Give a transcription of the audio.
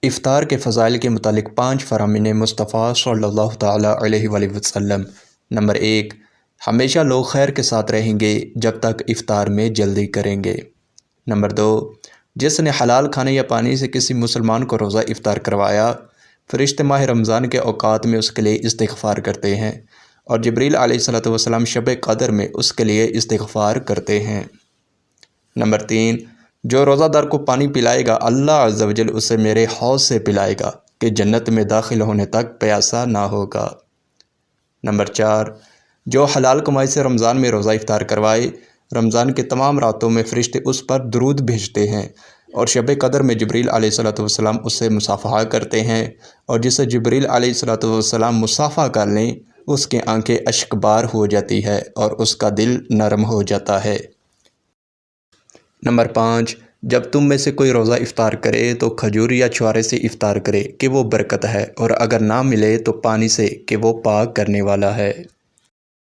افطار کے فضائل کے متعلق 5 فرامین مصطفیٰ صلی اللہ تعالیٰ علیہ وآلہ وسلم۔ نمبر 1، ہمیشہ لوگ خیر کے ساتھ رہیں گے جب تک افطار میں جلدی کریں گے۔ نمبر 2، جس نے حلال کھانے یا پانی سے کسی مسلمان کو روزہ افطار کروایا، فرشتے ماہ رمضان کے اوقات میں اس کے لیے استغفار کرتے ہیں، اور جبریل علیہ السلام شب قدر میں اس کے لیے استغفار کرتے ہیں۔ نمبر 3، جو روزہ دار کو پانی پلائے گا، اللہ عز و جل اسے میرے حوض سے پلائے گا کہ جنت میں داخل ہونے تک پیاسا نہ ہوگا۔ نمبر 4، جو حلال کمائی سے رمضان میں روزہ افطار کروائے، رمضان کے تمام راتوں میں فرشتے اس پر درود بھیجتے ہیں، اور شب قدر میں جبریل علیہ السلام اس سے مصافحہ کرتے ہیں، اور جسے جبریل علیہ السلام مصافحہ کر لیں اس کی آنکھیں اشک بار ہو جاتی ہے اور اس کا دل نرم ہو جاتا ہے۔ نمبر 5، جب تم میں سے کوئی روزہ افطار کرے تو کھجور یا چھوارے سے افطار کرے کہ وہ برکت ہے، اور اگر نہ ملے تو پانی سے کہ وہ پاک کرنے والا ہے۔